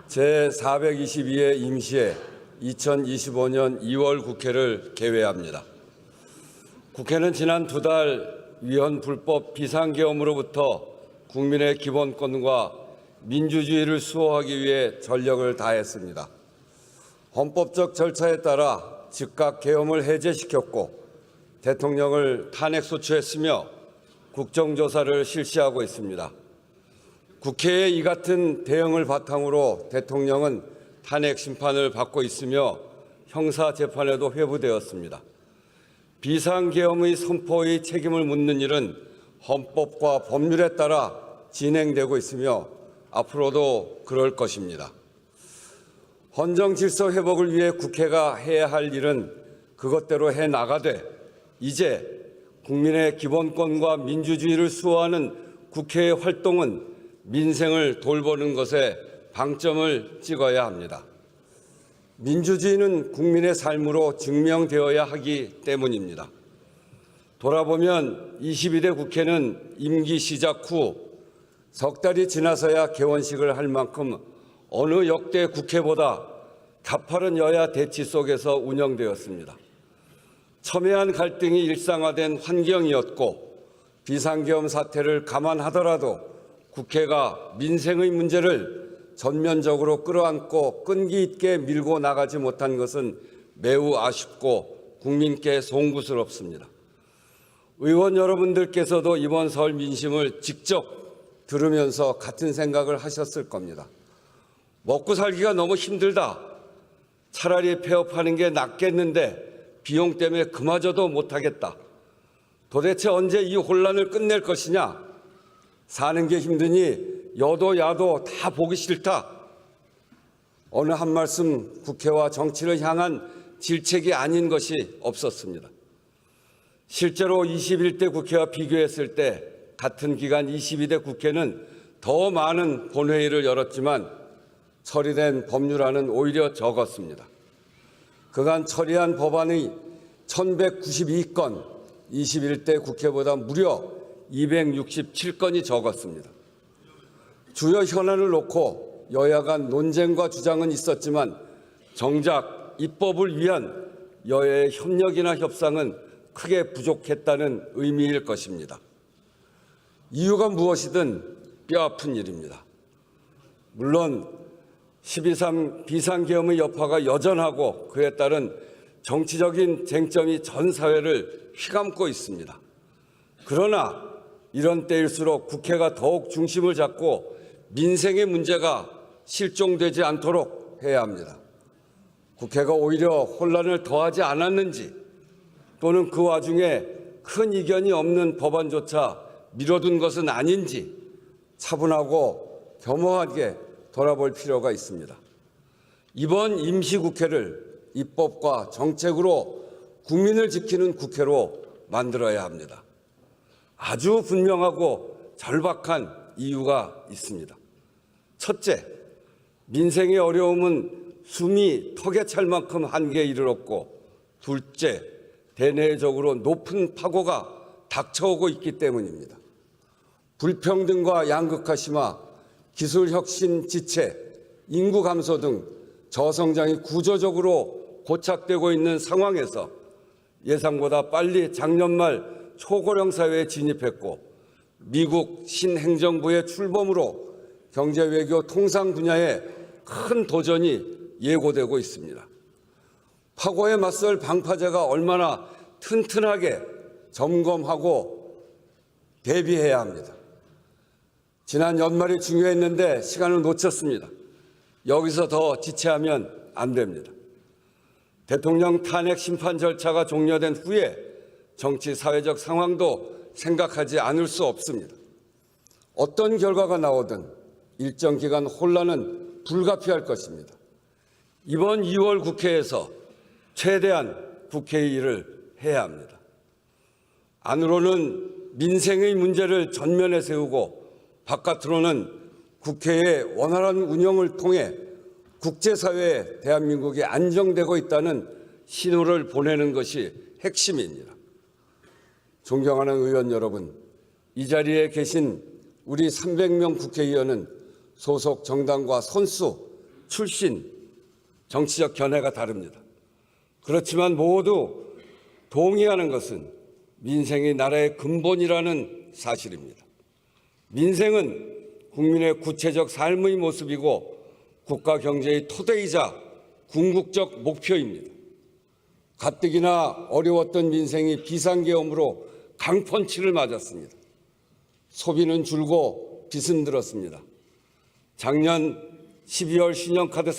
제422회 임시회 2025년 2월 국회를 개회합니다. 국회는 지난 2달 위헌 불법 비상계엄으로부터 국민의 기본권과 민주주의를 수호하기 위해 전력을 다했습니다. 헌법적 절차에 따라 즉각 계엄을 해제시켰고 대통령을 탄핵소추했으며 국정조사를 실시하고 있습니다. 국회의 이 같은 대응을 바탕으로 대통령은 탄핵 심판을 받고 있으며 형사재판에도 회부되었습니다. 비상계엄의 선포의 책임을 묻는 일은 헌법과 법률에 따라 진행되고 있으며 앞으로도 그럴 것입니다. 헌정질서 회복을 위해 국회가 해야 할 일은 그것대로 해나가되 이제 국민의 기본권과 민주주의를 수호하는 국회의 활동은 민생을 돌보는 것에 방점을 찍어야 합니다. 민주주의는 국민의 삶으로 증명되어야 하기 때문입니다. 돌아보면 22대 국회는 임기 시작 후 석 달이 지나서야 개원식을 할 만큼 어느 역대 국회보다 가파른 여야 대치 속에서 운영되었습니다. 첨예한 갈등이 일상화된 환경이었고 비상계엄 사태를 감안하더라도 국회가 민생의 문제를 전면적으로 끌어안고 끈기 있게 밀고 나가지 못한 것은 매우 아쉽고 국민께 송구스럽습니다. 의원 여러분들께서도 이번 설 민심을 직접 들으면서 같은 생각을 하셨을 겁니다. 먹고 살기가 너무 힘들다. 차라리 폐업하는 게 낫겠는데 비용 때문에 그마저도 못하겠다. 도대체 언제 이 혼란을 끝낼 것이냐. 사는 게 힘드니 여도 야도 다 보기 싫다. 어느 한 말씀 국회와 정치를 향한 질책이 아닌 것이 없었습니다. 실제로 21대 국회와 비교했을 때 같은 기간 22대 국회는 더 많은 본회의를 열었지만 처리된 법률안은 오히려 적었습니다. 그간 처리한 법안이 1192건, 21대 국회보다 무려 267건이 적었습니다. 주요 현안을 놓고 여야 간 논쟁과 주장은 있었지만 정작 입법을 위한 여야의 협력이나 협상은 크게 부족했다는 의미일 것입니다. 이유가 무엇이든 뼈아픈 일입니다. 물론 12.3 비상계엄의 여파가 여전하고 그에 따른 정치적인 쟁점이 전 사회를 휘감고 있습니다. 그러나 이런 때일수록 국회가 더욱 중심을 잡고 민생의 문제가 실종되지 않도록 해야 합니다. 국회가 오히려 혼란을 더하지 않았는지 또는 그 와중에 큰 이견이 없는 법안조차 미뤄둔 것은 아닌지 차분하고 겸허하게 돌아볼 필요가 있습니다. 이번 임시국회를 입법과 정책으로 국민을 지키는 국회로 만들어야 합니다. 아주 분명하고 절박한 이유가 있습니다. 첫째, 민생의 어려움은 숨이 턱에 찰 만큼 한계에 이르렀고 둘째, 대내적으로 높은 파고가 닥쳐오고 있기 때문입니다. 불평등과 양극화 심화, 기술혁신 지체, 인구 감소 등 저성장이 구조적으로 고착되고 있는 상황에서 예상보다 빨리 작년 말 초고령 사회에 진입했고 미국 신행정부의 출범으로 경제, 외교, 통상 분야에 큰 도전이 예고되고 있습니다. 파고에 맞설 방파제가 얼마나 튼튼하게 점검하고 대비해야 합니다. 지난 연말이 중요했는데 시간을 놓쳤습니다. 여기서 더 지체하면 안 됩니다. 대통령 탄핵 심판 절차가 종료된 후에 정치 사회적 상황도 생각하지 않을 수 없습니다. 어떤 결과가 나오든 일정 기간 혼란은 불가피할 것입니다. 이번 2월 국회에서 최대한 국회의 일을 해야 합니다. 안으로는 민생의 문제를 전면에 세우고 바깥으로는 국회의 원활한 운영을 통해 국제사회에 대한민국이 안정되고 있다는 신호를 보내는 것이 핵심입니다. 존경하는 의원 여러분, 이 자리에 계신 우리 300명 국회의원은 소속 정당과 손수 출신, 정치적 견해가 다릅니다. 그렇지만 모두 동의하는 것은 민생이 나라의 근본이라는 사실입니다. 민생은 국민의 구체적 삶의 모습이고 국가 경제의 토대이자 궁극적 목표입니다. 가뜩이나 어려웠던 민생이 비상계엄으로 강펀치를 맞았습니다. 소비는 줄고 빚은 늘었습니다. 작년 12월 신용카드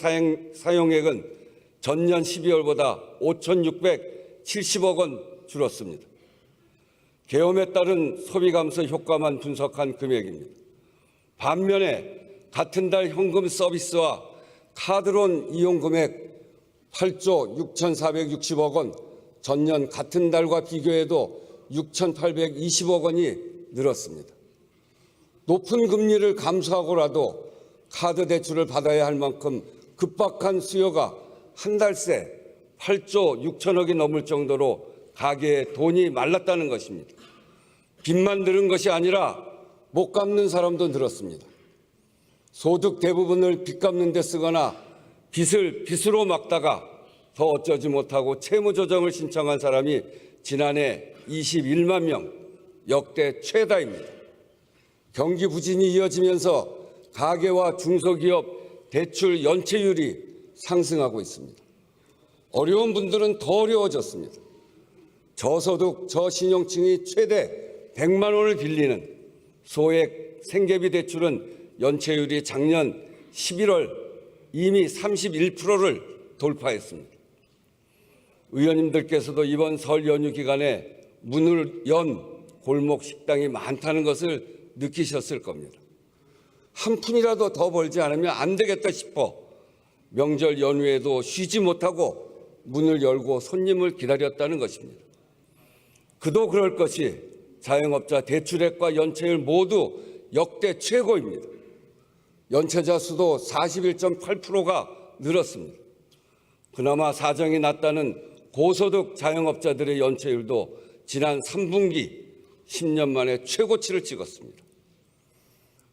사용액은 전년 12월보다 5,670억 원 줄었습니다. 계엄에 따른 소비 감소 효과만 분석한 금액입니다. 반면에 같은 달 현금 서비스와 카드론 이용 금액 8조 6,460억 원, 전년 같은 달과 비교해도 6,820억 원이 늘었습니다. 높은 금리를 감수하고라도 카드 대출을 받아야 할 만큼 급박한 수요가 한 달 새 8조 6천억이 넘을 정도로 가계에 돈이 말랐다는 것입니다. 빚만 늘은 것이 아니라 못 갚는 사람도 늘었습니다. 소득 대부분을 빚 갚는 데 쓰거나 빚을 빚으로 막다가 더 어쩌지 못하고 채무조정을 신청한 사람이 지난해 21만 명, 역대 최다입니다. 경기 부진이 이어지면서 가계와 중소기업 대출 연체율이 상승하고 있습니다. 어려운 분들은 더 어려워졌습니다. 저소득, 저신용층이 최대 100만 원을 빌리는 소액 생계비 대출은 연체율이 작년 11월 이미 31%를 돌파했습니다. 의원님들께서도 이번 설 연휴 기간에 문을 연 골목 식당이 많다는 것을 느끼셨을 겁니다. 한 푼이라도 더 벌지 않으면 안 되겠다 싶어 명절 연휴에도 쉬지 못하고 문을 열고 손님을 기다렸다는 것입니다. 그도 그럴 것이 자영업자 대출액과 연체율 모두 역대 최고입니다. 연체자 수도 41.8%가 늘었습니다. 그나마 사정이 낮다는 고소득 자영업자들의 연체율도 지난 3분기 10년 만에 최고치를 찍었습니다.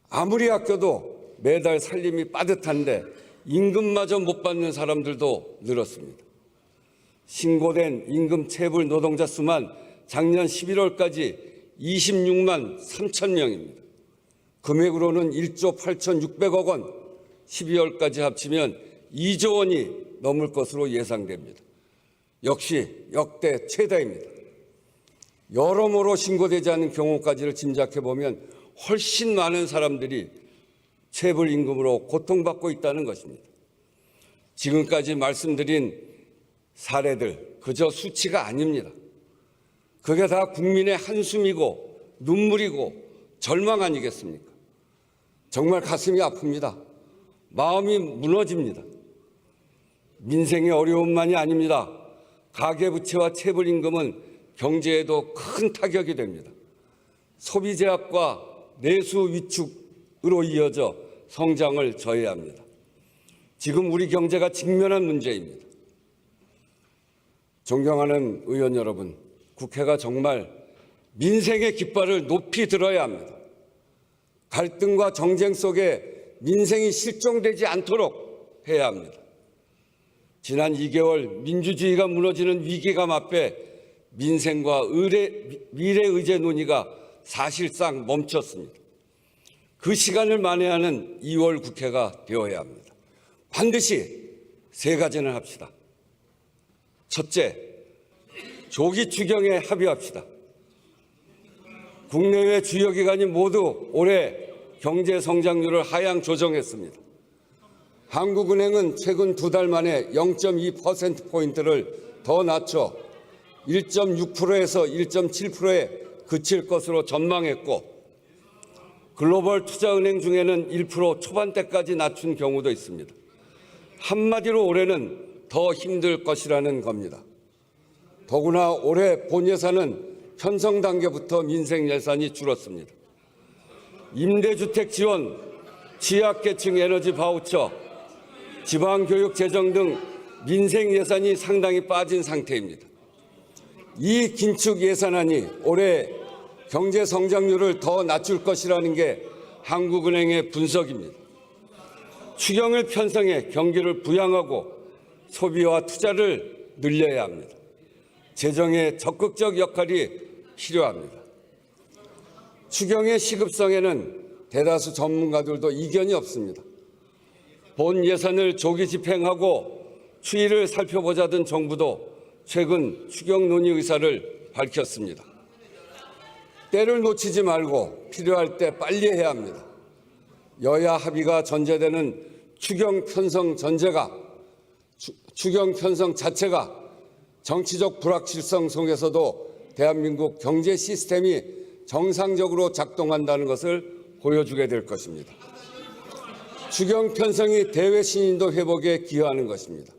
아무리 아껴도 매달 살림이 빠듯한데 임금마저 못 받는 사람들도 늘었습니다. 신고된 임금 체불 노동자 수만 작년 11월까지 26만 3천 명입니다. 금액으로는 1조 8,600억 원, 12월까지 합치면 2조 원이 넘을 것으로 예상됩니다. 역시 역대 최다입니다. 여러모로 신고되지 않은 경우까지를 짐작해 보면 훨씬 많은 사람들이 체불 임금으로 고통받고 있다는 것입니다. 지금까지 말씀드린 사례들 그저 수치가 아닙니다. 그게 다 국민의 한숨이고 눈물이고 절망 아니겠습니까? 정말 가슴이 아픕니다. 마음이 무너집니다. 민생의 어려움만이 아닙니다. 가계부채와 체불임금은 경제에도 큰 타격이 됩니다. 소비 제약과 내수 위축으로 이어져 성장을 저해야 합니다. 지금 우리 경제가 직면한 문제입니다. 존경하는 의원 여러분, 국회가 정말 민생의 깃발을 높이 들어야 합니다. 갈등과 정쟁 속에 민생이 실종되지 않도록 해야 합니다. 지난 2개월 민주주의가 무너지는 위기감 앞에 민생과 미래 의제 논의가 사실상 멈췄습니다. 그 시간을 만회하는 2월 국회가 되어야 합니다. 반드시 세 가지는 합시다. 첫째, 조기 추경에 합의합시다. 국내외 주요 기관이 모두 올해 경제 성장률을 하향 조정했습니다. 한국은행은 최근 2달 만에 0.2%포인트를 더 낮춰 1.6%에서 1.7%에 그칠 것으로 전망했고, 글로벌 투자은행 중에는 1% 초반대까지 낮춘 경우도 있습니다. 한마디로 올해는 더 힘들 것이라는 겁니다. 더구나 올해 본 예산은 편성 단계부터 민생 예산이 줄었습니다. 임대주택 지원, 취약계층 에너지 바우처, 지방교육 재정 등 민생 예산이 상당히 빠진 상태입니다. 이 긴축 예산안이 올해 경제 성장률을 더 낮출 것이라는 게 한국은행의 분석입니다. 추경을 편성해 경기를 부양하고 소비와 투자를 늘려야 합니다. 재정의 적극적 역할이 필요합니다. 추경의 시급성에는 대다수 전문가들도 이견이 없습니다. 본 예산을 조기 집행하고 추이를 살펴보자던 정부도 최근 추경 논의 의사를 밝혔습니다. 때를 놓치지 말고 필요할 때 빨리 해야 합니다. 여야 합의가 전제되는 추경 편성 자체가 정치적 불확실성 속에서도 대한민국 경제 시스템이 정상적으로 작동한다는 것을 보여주게 될 것입니다. 추경 편성이 대외 신인도 회복에 기여하는 것입니다.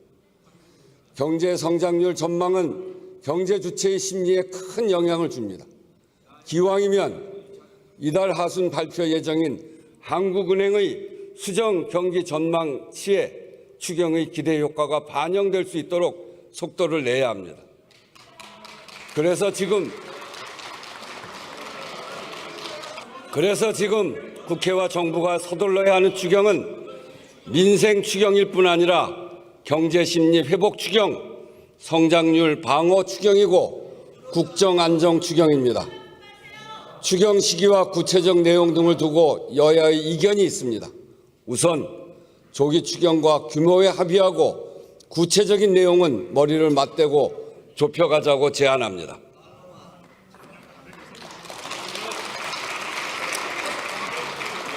경제 성장률 전망은 경제 주체의 심리에 큰 영향을 줍니다. 기왕이면 이달 하순 발표 예정인 한국은행의 수정 경기 전망치에 추경의 기대 효과가 반영될 수 있도록 속도를 내야 합니다. 그래서 지금 국회와 정부가 서둘러야 하는 추경은 민생 추경일 뿐 아니라 경제 심리 회복 추경, 성장률 방어 추경이고 국정 안정 추경입니다. 추경 시기와 구체적 내용 등을 두고 여야의 이견이 있습니다. 우선 조기 추경과 규모에 합의하고 구체적인 내용은 머리를 맞대고 좁혀가자고 제안합니다.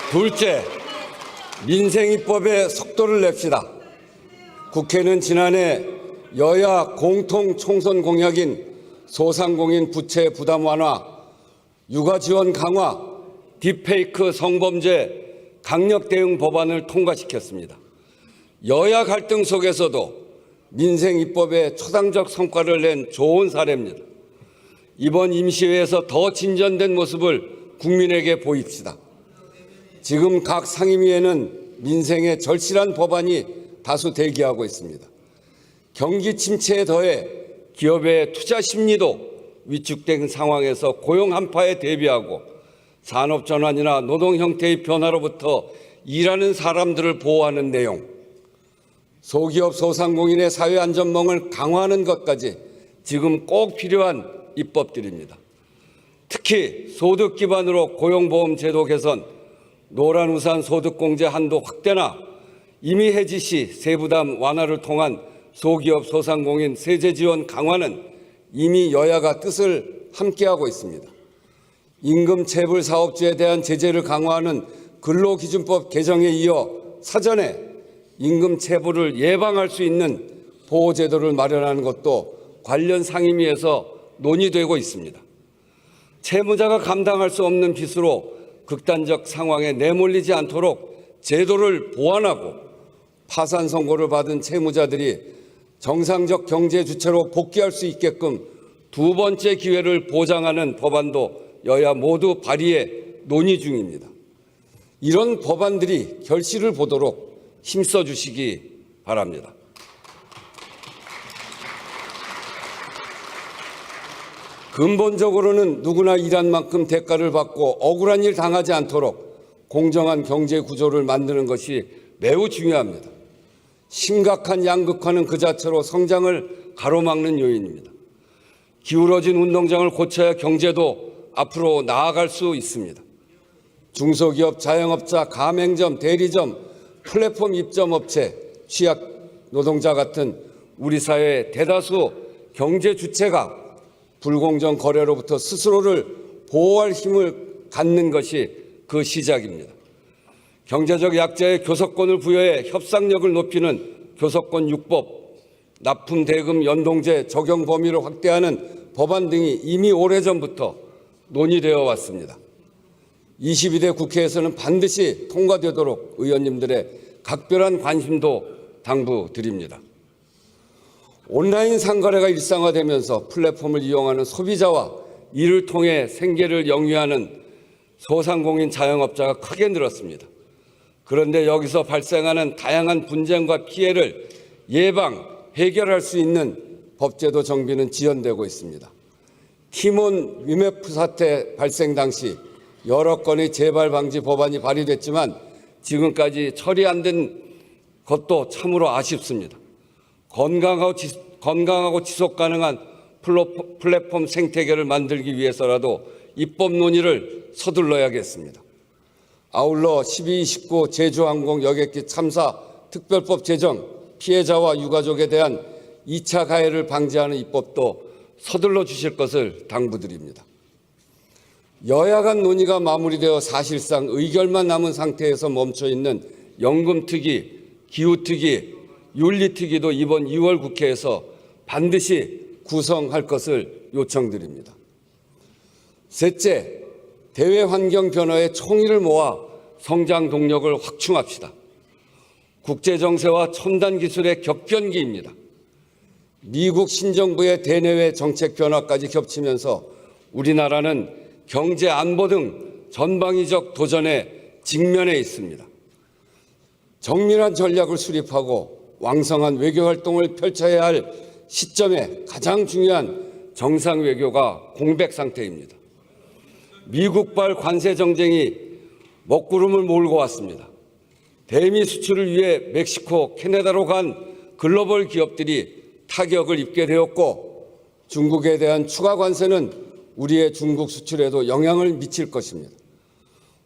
둘째, 민생 입법에 속도를 냅시다. 국회는 지난해 여야 공통 총선 공약인 소상공인 부채 부담 완화, 육아 지원 강화, 딥페이크 성범죄 강력 대응 법안을 통과시켰습니다. 여야 갈등 속에서도 민생 입법에 초당적 성과를 낸 좋은 사례입니다. 이번 임시회에서 더 진전된 모습을 국민에게 보입시다. 지금 각 상임위에는 민생에 절실한 법안이 다수 대기하고 있습니다. 경기 침체에 더해 기업의 투자 심리도 위축된 상황에서 고용 한파에 대비하고 산업 전환이나 노동 형태의 변화로부터 일하는 사람들을 보호하는 내용, 소기업 소상공인의 사회 안전망을 강화하는 것까지 지금 꼭 필요한 입법들입니다. 특히 소득 기반으로 고용보험 제도 개선, 노란우산 소득공제 한도 확대나 이미 해지 시 세부담 완화를 통한 소기업 소상공인 세제 지원 강화는 이미 여야가 뜻을 함께하고 있습니다. 임금 체불 사업주에 대한 제재를 강화하는 근로기준법 개정에 이어 사전에 임금 체불을 예방할 수 있는 보호제도를 마련하는 것도 관련 상임위에서 논의되고 있습니다. 채무자가 감당할 수 없는 빚으로 극단적 상황에 내몰리지 않도록 제도를 보완하고 파산 선고를 받은 채무자들이 정상적 경제 주체로 복귀할 수 있게끔 두 번째 기회를 보장하는 법안도 여야 모두 발의해 논의 중입니다. 이런 법안들이 결실을 보도록 힘써 주시기 바랍니다. 근본적으로는 누구나 일한 만큼 대가를 받고 억울한 일 당하지 않도록 공정한 경제 구조를 만드는 것이 매우 중요합니다. 심각한 양극화는 그 자체로 성장을 가로막는 요인입니다. 기울어진 운동장을 고쳐야 경제도 앞으로 나아갈 수 있습니다. 중소기업, 자영업자, 가맹점, 대리점, 플랫폼 입점업체, 취약 노동자 같은 우리 사회의 대다수 경제 주체가 불공정 거래로부터 스스로를 보호할 힘을 갖는 것이 그 시작입니다. 경제적 약자의 교섭권을 부여해 협상력을 높이는 교섭권 6법, 납품 대금 연동제 적용 범위를 확대하는 법안 등이 이미 오래전부터 논의되어 왔습니다. 22대 국회에서는 반드시 통과되도록 의원님들의 각별한 관심도 당부드립니다. 온라인 상거래가 일상화되면서 플랫폼을 이용하는 소비자와 이를 통해 생계를 영위하는 소상공인 자영업자가 크게 늘었습니다. 그런데 여기서 발생하는 다양한 분쟁과 피해를 예방, 해결할 수 있는 법제도 정비는 지연되고 있습니다. 티몬 위메프 사태 발생 당시 여러 건의 재발 방지 법안이 발의됐지만 지금까지 처리 안 된 그것도 참으로 아쉽습니다. 건강하고 지속 가능한 플랫폼 생태계를 만들기 위해서라도 입법 논의를 서둘러야겠습니다. 아울러 12.29 제주항공 여객기 참사 특별법 제정, 피해자와 유가족에 대한 2차 가해를 방지하는 입법도 서둘러 주실 것을 당부드립니다. 여야 간 논의가 마무리되어 사실상 의결만 남은 상태에서 멈춰 있는 연금특위, 기후특위, 윤리특위도 이번 2월 국회에서 반드시 구성할 것을 요청드립니다. 셋째, 대외 환경 변화에 총의를 모아 성장 동력을 확충합시다. 국제 정세와 첨단 기술의 격변기입니다. 미국 신정부의 대내외 정책 변화까지 겹치면서 우리나라는 경제 안보 등 전방위적 도전에 직면해 있습니다. 정밀한 전략을 수립하고 왕성한 외교 활동을 펼쳐야 할 시점에 가장 중요한 정상 외교가 공백 상태입니다. 미국발 관세 정쟁이 먹구름을 몰고 왔습니다. 대미 수출을 위해 멕시코, 캐나다로 간 글로벌 기업들이 타격을 입게 되었고 중국에 대한 추가 관세는 우리의 중국 수출에도 영향을 미칠 것입니다.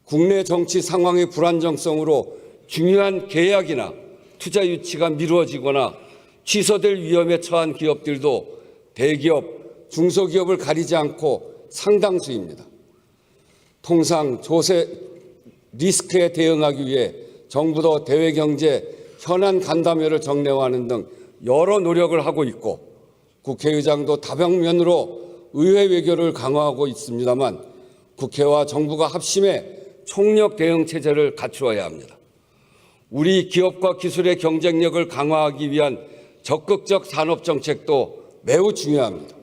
국내 정치 상황의 불안정성으로 중요한 계약이나 투자 유치가 미루어지거나 취소될 위험에 처한 기업들도 대기업, 중소기업을 가리지 않고 상당수입니다. 통상 조세 리스크에 대응하기 위해 정부도 대외경제 현안 간담회를 정례화하는 등 여러 노력을 하고 있고 국회의장도 다방면으로 의회 외교를 강화하고 있습니다만 국회와 정부가 합심해 총력 대응 체제를 갖추어야 합니다. 우리 기업과 기술의 경쟁력을 강화하기 위한 적극적 산업 정책도 매우 중요합니다.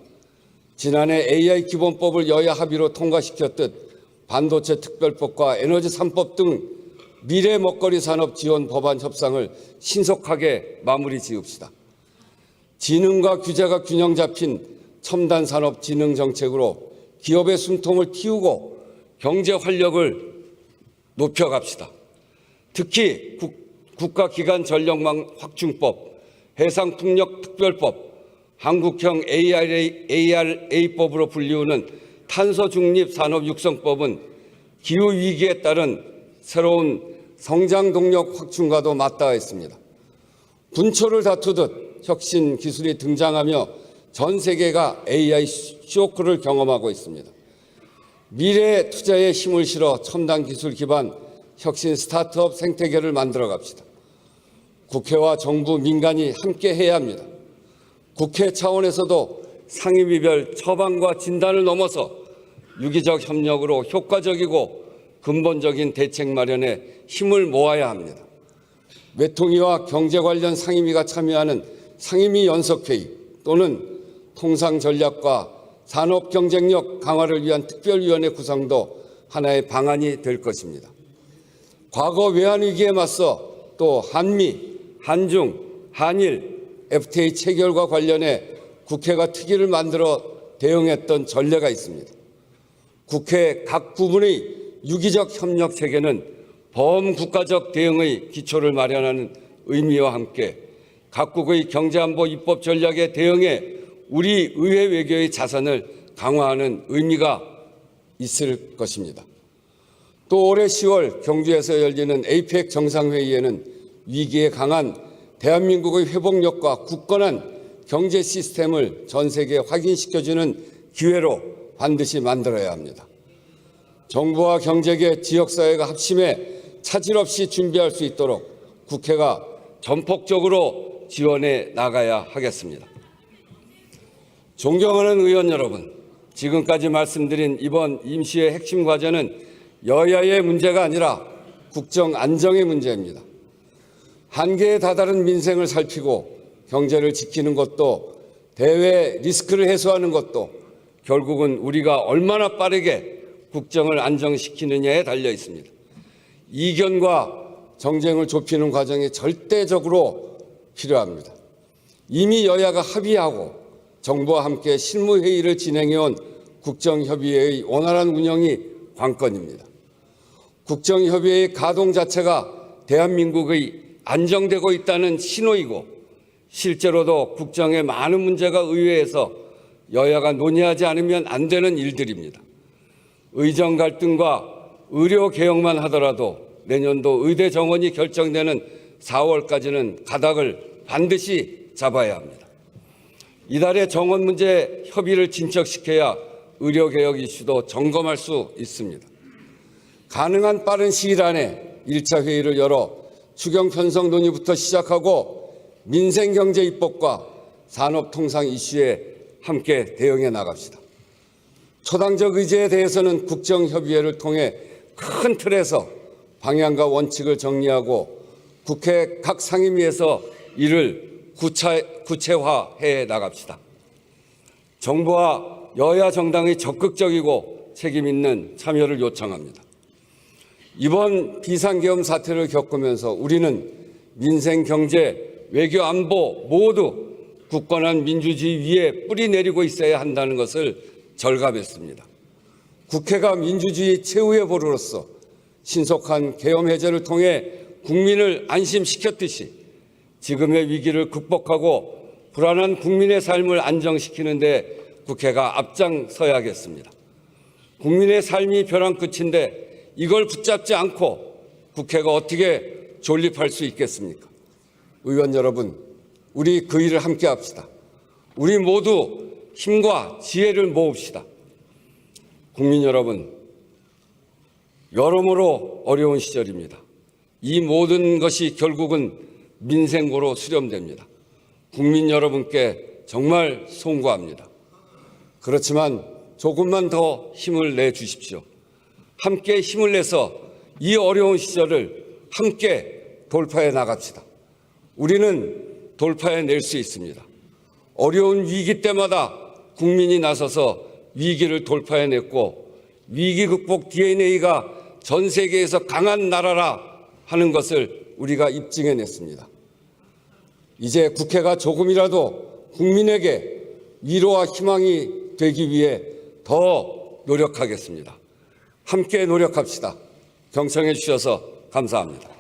지난해 AI 기본법을 여야 합의로 통과시켰듯 반도체 특별법과 에너지 3법 등 미래 먹거리 산업 지원 법안 협상을 신속하게 마무리 지읍시다. 지능과 규제가 균형 잡힌 첨단 산업 진흥 정책으로 기업의 숨통을 틔우고 경제 활력을 높여갑시다. 특히 국가기관 전력망 확충법, 해상풍력 특별법, 한국형 ARA법으로 불리우는 탄소 중립 산업 육성법은 기후 위기에 따른 새로운 성장 동력 확충과도 맞닿아 있습니다. 분초를 다투듯 혁신 기술이 등장하며 전 세계가 AI 쇼크를 경험하고 있습니다. 미래 투자에 힘을 실어 첨단 기술 기반 혁신 스타트업 생태계를 만들어 갑시다. 국회와 정부, 민간이 함께 해야 합니다. 국회 차원에서도 상임위별 처방과 진단을 넘어서 유기적 협력으로 효과적이고 근본적인 대책 마련에 힘을 모아야 합니다. 외통위와 경제 관련 상임위가 참여하는 상임위 연석회의 또는 통상 전략과 산업 경쟁력 강화를 위한 특별위원회 구성도 하나의 방안이 될 것입니다. 과거 외환 위기에 맞서 또 한미, 한중, 한일, FTA 체결과 관련해 국회가 특위를 만들어 대응했던 전례가 있습니다. 국회 각 부문의 유기적 협력 체계는 범국가적 대응의 기초를 마련하는 의미와 함께 각국의 경제안보 입법 전략에 대응해 우리 의회 외교의 자산을 강화하는 의미가 있을 것입니다. 또 올해 10월 경주에서 열리는 APEC 정상회의에는 위기에 강한 대한민국의 회복력과 굳건한 경제 시스템을 전 세계에 확인시켜주는 기회로 반드시 만들어야 합니다. 정부와 경제계, 지역사회가 합심해 차질 없이 준비할 수 있도록 국회가 전폭적으로 지원해 나가야 하겠습니다. 존경하는 의원 여러분, 지금까지 말씀드린 이번 임시의 핵심 과제는 여야의 문제가 아니라 국정 안정의 문제입니다. 한계에 다다른 민생을 살피고 경제를 지키는 것도 대외 리스크를 해소하는 것도 결국은 우리가 얼마나 빠르게 국정을 안정시키느냐에 달려 있습니다. 이견과 정쟁을 좁히는 과정이 절대적으로 필요합니다. 이미 여야가 합의하고 정부와 함께 실무회의를 진행해온 국정협의회의 원활한 운영이 관건입니다. 국정협의회의 가동 자체가 대한민국의 안정되고 있다는 신호이고 실제로도 국정에 많은 문제가 의회에서 여야가 논의하지 않으면 안 되는 일들입니다. 의정 갈등과 의료 개혁만 하더라도 내년도 의대 정원이 결정되는 4월까지는 가닥을 반드시 잡아야 합니다. 이달에 정원 문제 협의를 진척시켜야 의료 개혁 이슈도 점검할 수 있습니다. 가능한 빠른 시일 안에 1차 회의를 열어 추경 편성 논의부터 시작하고 민생경제 입법과 산업통상 이슈에 함께 대응해 나갑시다. 초당적 의제에 대해서는 국정협의회를 통해 큰 틀에서 방향과 원칙을 정리하고 국회 각 상임위에서 이를 구체화해 나갑시다. 정부와 여야 정당의 적극적이고 책임 있는 참여를 요청합니다. 이번 비상계엄 사태를 겪으면서 우리는 민생, 경제, 외교, 안보 모두 굳건한 민주주의 위에 뿌리 내리고 있어야 한다는 것을 절감했습니다. 국회가 민주주의 최후의 보루로서 신속한 계엄 해제를 통해 국민을 안심시켰듯이 지금의 위기를 극복하고 불안한 국민의 삶을 안정시키는 데 국회가 앞장서야겠습니다. 국민의 삶이 벼랑 끝인데 이걸 붙잡지 않고 국회가 어떻게 존립할 수 있겠습니까? 의원 여러분, 우리 그 일을 함께 합시다. 우리 모두 힘과 지혜를 모읍시다. 국민 여러분, 여러모로 어려운 시절입니다. 이 모든 것이 결국은 민생고로 수렴됩니다. 국민 여러분께 정말 송구합니다. 그렇지만 조금만 더 힘을 내주십시오. 함께 힘을 내서 이 어려운 시절을 함께 돌파해 나갑시다. 우리는 돌파해낼 수 있습니다. 어려운 위기 때마다 국민이 나서서 위기를 돌파해냈고 위기 극복 DNA가 전 세계에서 강한 나라라 하는 것을 우리가 입증해냈습니다. 이제 국회가 조금이라도 국민에게 위로와 희망이 되기 위해 더 노력하겠습니다. 함께 노력합시다. 경청해 주셔서 감사합니다.